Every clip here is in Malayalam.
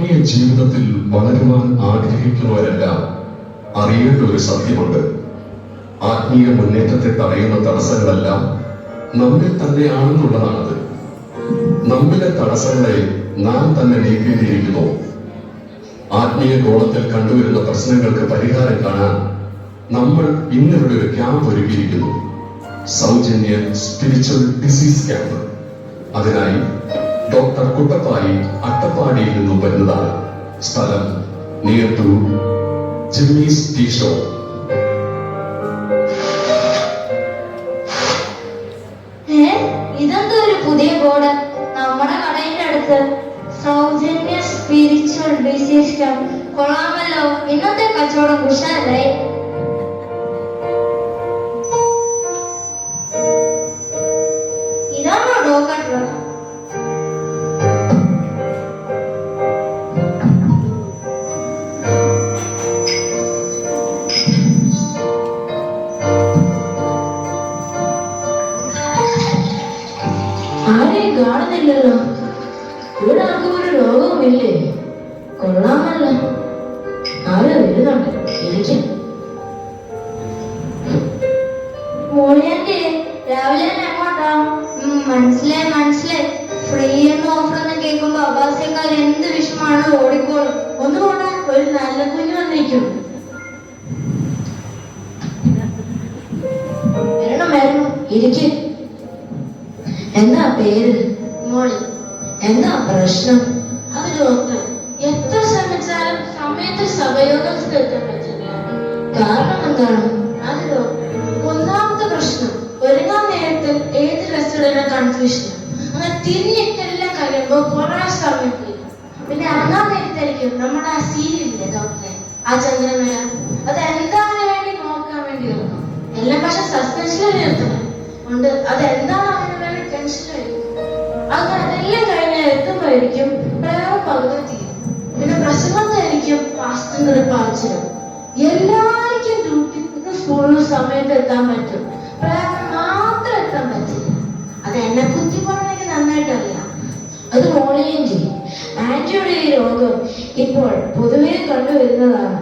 ആത്മീയ ജീവിതത്തിൽ വളരുവാൻ ആഗ്രഹിക്കുന്നവരെല്ലാം അറിയേണ്ട ഒരു സത്യമുണ്ട്. ആത്മീയ മുന്നേറ്റത്തെ തടയുന്ന തടസ്സങ്ങളെല്ലാം നമ്മിൽ തന്നെയാണെന്നുള്ളതാണത്. നമ്മിലെ തടസ്സങ്ങളെ നാം തന്നെ നീക്കേണ്ടിയിരിക്കുന്നു. ആത്മീയ ഗോളത്തിൽ കണ്ടുവരുന്ന പ്രശ്നങ്ങൾക്ക് പരിഹാരം കാണാൻ നമ്മൾ ഇന്നിവിടെ ഒരു ക്യാമ്പ് ഒരുക്കിയിരിക്കുന്നു. സൗജന്യ സ്പിരിച്വൽ ഡിസീസ് ക്യാമ്പ്. അതിനായി ഡോക്ടർ കുട്ടപ്പായി അട്ടപ്പാടിയിൽ നിന്നും വരുന്നതാണ്. സ്ഥലം near to Jimmy's tea show. ഇതെന്താ ഒരു പുതിയ ബോർഡ്? നമ്മുടെ കടയുടെ അടുത്ത് സൗജന്യ സ്പിരിച്വൽ ഡിസീസ് ക്യാമ്പ്. കൊള്ളാമല്ലോ, ഇന്നത്തെ കച്ചവടം കുശാലായി. ഇതാണോ ഡോക്ടർ? ആരെയും കാണുന്നില്ലല്ലോ. ഇവിടെ ആർക്കും ഒരു രോഗവുമില്ലേ? കൊള്ളാമല്ല. ആരോ വരുന്നുണ്ട്. ഇരിക്കും. മോളിയാന്റെ രാവിലെ തന്നെ എങ്ങോട്ടാ? മനസ്സിലായി. ഫ്രീ എന്ന് ഓഫർ എന്ന് കേൾക്കുമ്പോ അബ്ബാസിയേക്കാൾ എന്ത് വിഷമാണ് ഓടിക്കോളും. ഒന്ന് പോടാ, ഒരു നല്ല കുഞ്ഞു വന്നിരിക്കും. വരണം. ഇരിക്കും. എന്താ പേര്? മോളി. എന്താ പ്രശ്നം? അത് ഡോക്ടർ, എത്ര ശ്രമിച്ചാലും സമയത്ത് സഭയോഗത്തിൽ എത്താൻ പറ്റില്ല. കാരണം എന്താണ്? അത് ഡോക്ടർ, ഒന്നാമത്തെ പ്രശ്നം ഒരുങ്ങാൻ നേരത്തിൽ ഏത് ഡ്രസ്സിടുന്ന കൺഫ്യൂഷൻ. അങ്ങനെ തിരിഞ്ഞിട്ടെല്ലാം കഴിയുമ്പോ കുറെ സമയം പോയി. പിന്നെ ഇറങ്ങാൻ നേരത്തായിരിക്കും നമ്മുടെ ആ സീരിയലില്ലേ ഡോക്ടറെ, ആ ചന്ദ്രമേല, അത് എന്താണ് വേണ്ടി നോക്കാൻ വേണ്ടി ഇറങ്ങും. എല്ലാം പക്ഷെ സസ്പെൻഷനിൽ നിർത്തണം ഉണ്ട്. അതെന്താണ് അതിന് വേണ്ടി ടെൻഷനായിരിക്കും. അതെല്ലാം കഴിഞ്ഞ് എത്തുമ്പോഴായിരിക്കും പ്രേമം പകുതി തീരും. പിന്നെ പ്രസംഗത്തായിരിക്കും പാസ്റ്റിന്റെ ഒരു പാച്ചിലും. എല്ലാവർക്കും ഡ്യൂട്ടിക്ക് സ്കൂളിന് സമയത്ത് എത്താൻ പറ്റും, പ്രേമം മാത്രം എത്താൻ പറ്റില്ല. അത് എന്നെ കുത്തി പറഞ്ഞെനിക്ക് നന്നായിട്ട് അറിയാം. അത് മോളിയും ചെയ്യും. ആന്റിയുടെ ഈ രോഗം ഇപ്പോൾ പൊതുവെ കണ്ടുവരുന്നതാണ്.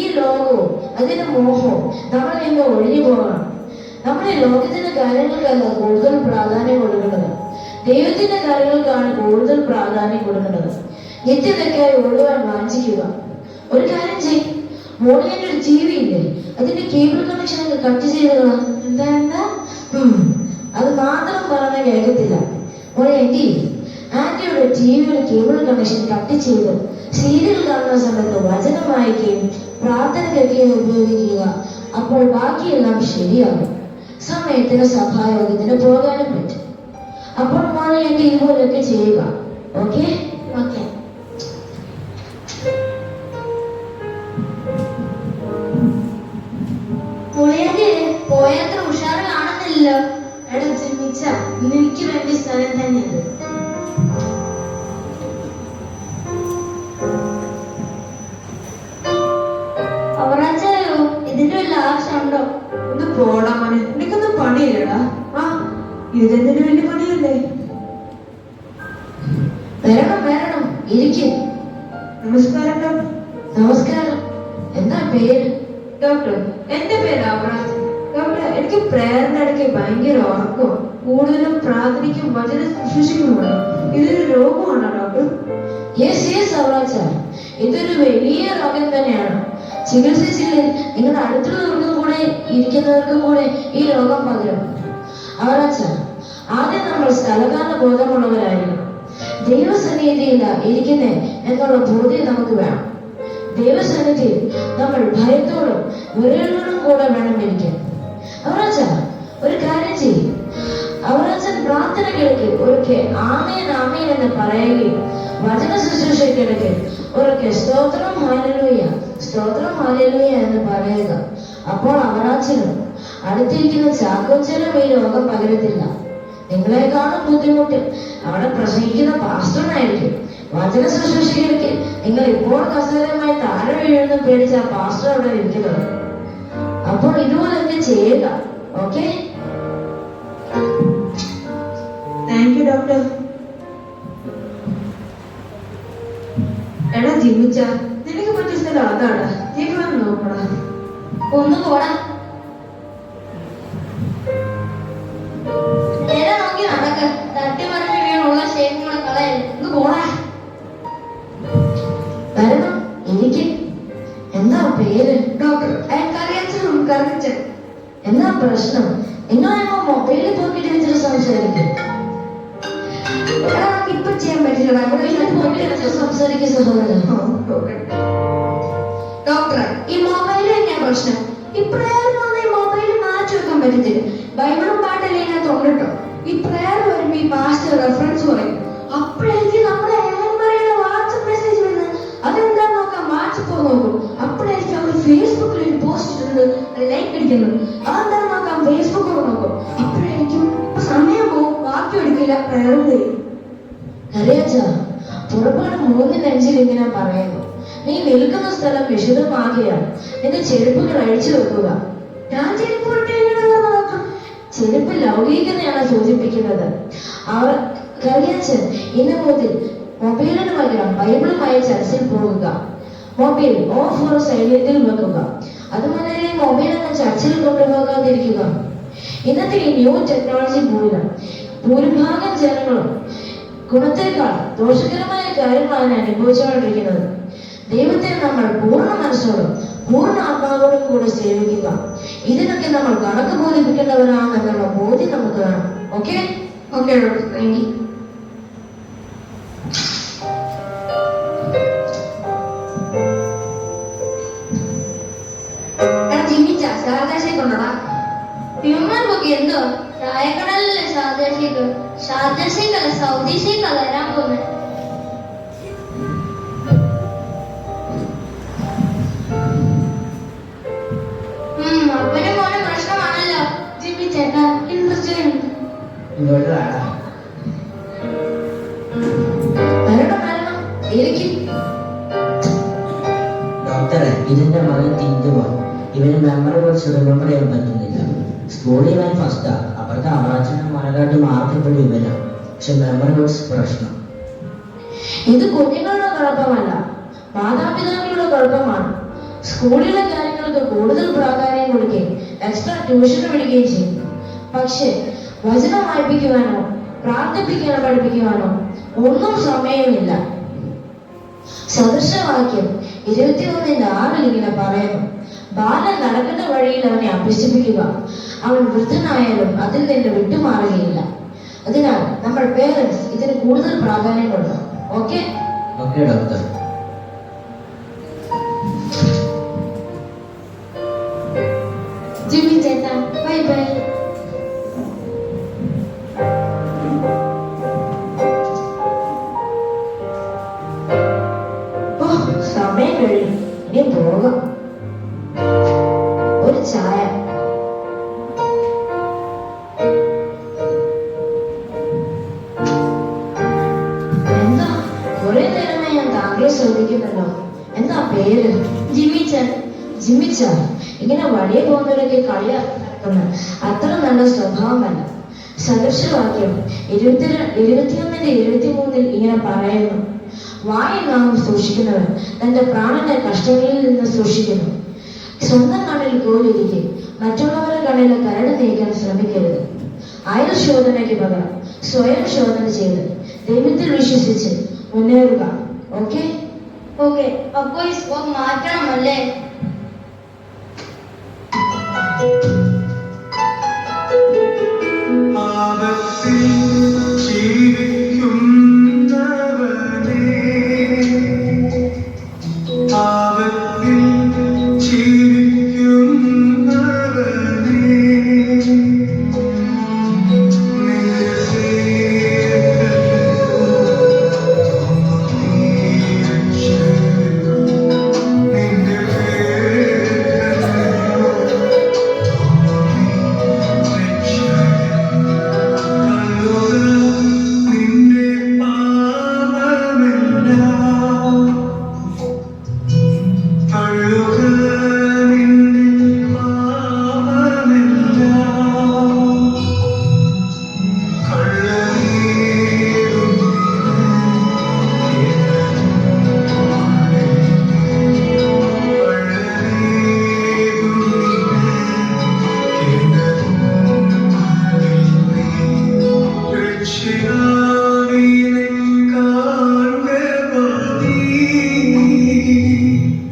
ഈ ലോകവും അതിന്റെ മോഹവും നമ്മൾ ഇന്ന് ഒഴിഞ്ഞു പോകണം. നമ്മുടെ ലോകത്തിന്റെ കാര്യങ്ങൾക്കല്ല കൂടുതൽ പ്രാധാന്യം കൊടുക്കുന്നത്, ദൈവത്തിന്റെ കാര്യങ്ങൾക്കാണ് കൂടുതൽ പ്രാധാന്യം കൊടുക്കുന്നത്. നിത്യതയ്ക്കായി ഓടുവാൻ വാഞ്ചിക്കുക. ഒരു കാര്യം ചെയ്യും, മോളിന്റെ ഒരു ടി വി ഇല്ലേ, അതിന്റെ കേബിൾ കണക്ഷൻ കട്ട് ചെയ്തതാണ്. എന്താ അത് മാത്രം പറഞ്ഞ കേൾക്കത്തില്ല. മോളെ ആന്റിയുടെ ടിവിയുടെ കേബിൾ കണക്ഷൻ കട്ട് ചെയ്ത് സീരിയൽ കാണുന്ന സമയത്ത് വചനം വായിക്കുകയും പ്രാർത്ഥന കേൾക്കുകയും ഉപയോഗിക്കുക. അപ്പോൾ ബാക്കിയെല്ലാം ശരിയാകും. സമയത്തിന് സഭായോഗത്തിന് പോകാനും പറ്റും. അപ്പോൾ മോളെ ഇതുപോലെയൊക്കെ ചെയ്യുക. ഓക്കെ? മോളിയാന്റെ പോയത്ര ഉഷാറ് കാണുന്നില്ലല്ലോ. എടാ ജിമ്മിച്ച, എനിക്ക് വേണ്ടി സ്ഥലം തന്നെയത്. അവറാച്ചായോ, ഇതിന്റെ വല്ല ആവശ്യമുണ്ടോ? ഒന്ന് പോടാ മോനെ, നിനക്കൊന്നും പണിയില്ലടാ. ആ, ഇതെന്തിനു വലിയ പണിയല്ലേ? വരണം. ഇരിക്കും. നമസ്കാരം ഡോക്ടർ. നമസ്കാരം. എന്താ പേര്? ഡോക്ടർ, എന്റെ പേര് അവറാജ്. ഡോക്ടർ, എനിക്ക് പ്രേരണ ഇടയ്ക്ക് ഭയങ്കര ഉറക്കവും കൂടുതലും പ്രാർത്ഥനയ്ക്കും വചന ശുശ്രൂഷയ്ക്കുമാണ്. ഇതൊരു രോഗമാണോ ഡോക്ടർ? യെസ് അവറാച്ച, ഇതൊരു വലിയ രോഗം തന്നെയാണ്. ചികിത്സിച്ചില്ലെങ്കിൽ നിങ്ങളുടെ അടുത്തുള്ളവർക്കും കൂടെ ഇരിക്കുന്നവർക്കും കൂടെ ഈ രോഗം പകരും. അവറാച്ച, ആദ്യം നമ്മൾ സ്ഥലകാല ബോധമുള്ളവരായിരിക്കണം. ദൈവസന്നിധിയില്ല ഇരിക്കുന്നേ എന്നുള്ള ബോധ്യം നമുക്ക് വേണം. ദൈവസന്നിധിയിൽ നമ്മൾ ഭയത്തോടും വിരലോടും കൂടെ വേണം ഇരിക്കാൻ. അവറാച്ച, ഒരു കാര്യം ചെയ്യും. അവറാച്ചൻ പ്രാർത്ഥന കേൾക്ക് ഒരിക്കൽ ആമേൻ ആമേൻ എന്ന് പറയുകയും വചന ശുശ്രൂഷയ്ക്കിടയ്ക്ക് ഒരിക്കൽ സ്തോത്രം ഹല്ലേലൂയ എന്ന് പറയുക. അപ്പോൾ അവറാച്ചനും അടുത്തിരിക്കുന്ന ചാക്കോച്ചനും ഈ രോഗം പകരത്തില്ല. നിങ്ങളെക്കാളും ബുദ്ധിമുട്ട് അവിടെ പ്രസംഗിക്കുന്ന പാസ്റ്ററിനായിരിക്കും. വചന ശുശ്രൂഷയ്ക്ക് നിങ്ങൾ ഇപ്പോൾ കസേരമായി താഴെ വീഴുന്ന പേടിച്ച ആ പാസ്റ്റർ അവിടെ ഇരിക്കുന്നത്. അപ്പോൾ ഇതുപോലൊക്കെ ചെയ്യുക. ഓക്കെ? Thank you doctor. എടാ ജിമ്മിച്ച, നിനക്ക് പറ്റിയ സ്ഥലം അതാണ്. നീ പോയി നോക്കടാ. ഒന്ന് പോടാ. നേരെ നോക്കി നടക്ക്. തട്ടിമറിഞ്ഞ് വീണുള്ള ഷേപ്പും കൂടെ കളയരുത്. ഒന്ന് പോടാ. വരണം, എനിക്ക്. എന്താ പേര്? ഡോക്ടർ കറിയച്ചനും കറിച്ചൻ. എന്താ പ്രശ്നം? നിങ്ങളെമ്മ മൊബൈലിൽ പോക്കിട്ട് വെച്ചിട്ട് സംസാരിക്കും. എടാ നമുക്ക് ഇപ്പൊ ചെയ്യാൻ പറ്റില്ല. മൊബൈലിൽ പോക്കിട്ട് വെച്ചിട്ട് സംസാരിക്കും സഹോദരൻ. ഡോക്ടറെ, ഈ മൊബൈൽ തന്നെയാ പ്രശ്നം. ഇപ്രകാരം ഈ മൊബൈൽ മാറ്റി വെക്കാൻ പറ്റത്തില്ല. ബൈബിളും പാട്ടല്ലേ ഇതിനകത്ത് ഉണ്ട് കേട്ടോ. ഈ പ്രയർ വരുമ്പോ ഈ പാസ്റ്റർ റെഫറൻസ് പറയും. അപ്പോഴായിരിക്കും നമ്മുടെ ഏവന്മാരുടെ വാട്സപ്പ് മെസ്സേജ് വരുന്നത്. അതെന്താന്ന് നോക്കാം. വാട്സപ്പ് നോക്കും. അപ്പോഴായിരിക്കും അവർ ഫേസ്ബുക്കിൽ ഒരു പോസ്റ്റ് ഇടുന്നത്, ലൈക്ക് അടിക്കുന്നത്. അതെന്താന്ന് നോക്കാം. ഫേസ്ബുക്ക് നോക്കും. അപ്പോഴായിരിക്കും ഇപ്പൊ സമയം പോകും, ബാക്കി എടുക്കില്ല, പ്രയർ ചെയ്യും. കറിയച്ച, പുറപ്പാട് 3:5 ഇങ്ങനെ പറയുന്നു, നീ നിൽക്കുന്ന സ്ഥലം വിശുദ്ധമാകിയാൽ നിന്റെ ചെരുപ്പുകൾ അഴിച്ചു വെക്കുക. ഞാൻ ചെരുപ്പ് ഇട്ട് എങ്ങനെ നോക്കാം? ചെരുപ്പ് ലൗകികതയാണ് സൂചിപ്പിക്കുന്നത്. അവർ കറിയച്ചൻ ഇന്ന് മുതൽ മൊബൈലിന് പകരം ബൈബിളുമായി ചർച്ചിൽ പോകുക. മൊബൈൽ ഓഫ് ഓർ സൈലന്റിൽ വെക്കുക. അതുപോലെ മൊബൈൽ എന്ന ചർച്ചിൽ കൊണ്ടുപോകാതിരിക്കുക. ഇന്നത്തെ ഈ ന്യൂ ടെക്നോളജി മൂലം ഭൂരിഭാഗം ജനങ്ങളും ഗുണത്തേക്കാൾ ദോഷകരമായ കാര്യങ്ങളാണ് അനുഭവിച്ചുകൊണ്ടിരിക്കുന്നത്. ദൈവത്തെ നമ്മൾ പൂർണ്ണ മനസ്സോടും പൂർണ്ണ ആത്മാവോടും കൂടെ സേവിക്കുക. ഇതിനൊക്കെ നമ്മൾ കണക്ക് ബോധിപ്പിക്കേണ്ടവരാണെന്നുള്ള ബോധ്യം നമുക്ക് വേണം. Okay okay doctor, thank you. ജിമ്മിച്ച സാവകാശേക്കുണ്ടോടാ? പ്യൂമാർക്കൊക്കെ എന്തോ ചായക്കടലിലെ ഷാർജ ഷേഖല്ല സൗദി ഷേഖല്ല വരാൻ പോകുന്നത്. അപ്പനും മോനും പ്രശ്നമാണല്ലോ. ജിമ്മി ചേട്ടാ, ഇൻട്രസ്റ്റ് ഉണ്ട്. വരണം, ഇരിക്കും. ഡോക്ടറെ, ഇതിന്റെ മകൻ തിരിഞ്ഞുപോ. ഇവന് മെമ്മറി കുറച്ച് റിമെമ്പർ ചെയ്യാൻ പറ്റുന്നില്ല. സ്കൂളിൽ ഇവൻ ഫസ്റ്റാ. അപ്പുറത്തെ അവറാച്ചനെ മനകാട്ടി മാർക്കപ്പോഴും ഇവനാ. പക്ഷെ മെമ്മറി കുറച്ച് പ്രശ്നം. ഇത് കുഞ്ഞുങ്ങളുടെ കുഴപ്പമല്ല, മാതാപിതാക്കളുടെ കുഴപ്പമാണ്. സ്കൂളിലെ കാര്യങ്ങൾക്ക് കൂടുതൽ പ്രാധാന്യം കൊടുക്കുകയും എക്സ്ട്രാ ട്യൂഷൻ വിടുകയും ചെയ്യും. പക്ഷെ വചനം വായിപ്പിക്കുവാനോ പ്രാർത്ഥിപ്പിക്കാനോ പഠിപ്പിക്കുവാനോ ഒന്നും സമയമില്ല. സദൃശവാക്യം 21:6 ഇങ്ങനെ പറയുന്നു, ബാലൻ നടക്കുന്ന വഴിയിൽ അവനെ അഭ്യസിപ്പിക്കുക, അവൻ വൃദ്ധനായാലും അതിൽ നിന്ന് വിട്ടുമാറുകയില്ല. അതിനാൽ നമ്മൾ പേരൻസ് ഇതിന് കൂടുതൽ പ്രാധാന്യം കൊടുക്കണം. Okay okay doctor. ജിമ്മി ചേട്ടാ, ബൈ ബൈ. സമയം കഴിയും, ഇനി പോകാം. ഒരു ചായ. എന്താ കുറെ നേരമായി ഞാൻ താങ്കളെ ശ്രദ്ധിക്കുന്നുണ്ടോ? എന്താ പേര്? ജിമ്മിച്ചൻ. ജിമ്മിച്ച, ഇങ്ങനെ വഴിയെ പോകുന്നവരൊക്കെ കളിയാക്കുന്ന അത്ര നല്ല സ്വഭാവമല്ല. സദൃശവാക്യം 21:23 ഇങ്ങനെ പറയുന്നു, വായിൽ നാം സൂക്ഷിക്കുന്നവൻ തന്റെ പ്രാണനെ കഷ്ടങ്ങളിൽ നിന്ന് സൂക്ഷിക്കുന്നു. സ്വന്തം കണ്ണിൽ കോലിരിക്കെ മറ്റുള്ളവരുടെ കണ്ണിലെ കരട് നീക്കാൻ ശ്രമിക്കരുത്. അയൽ ശോധനയ്ക്ക് പകരം സ്വയം ശോധന ചെയ്ത് ദൈവത്തിൽ വിശ്വസിച്ച് മുന്നേറുക. ഓക്കെ ഓക്കെ, അപ്പൊ ഈ സ്കോപ്പ് മാറ്റണമല്ലേ?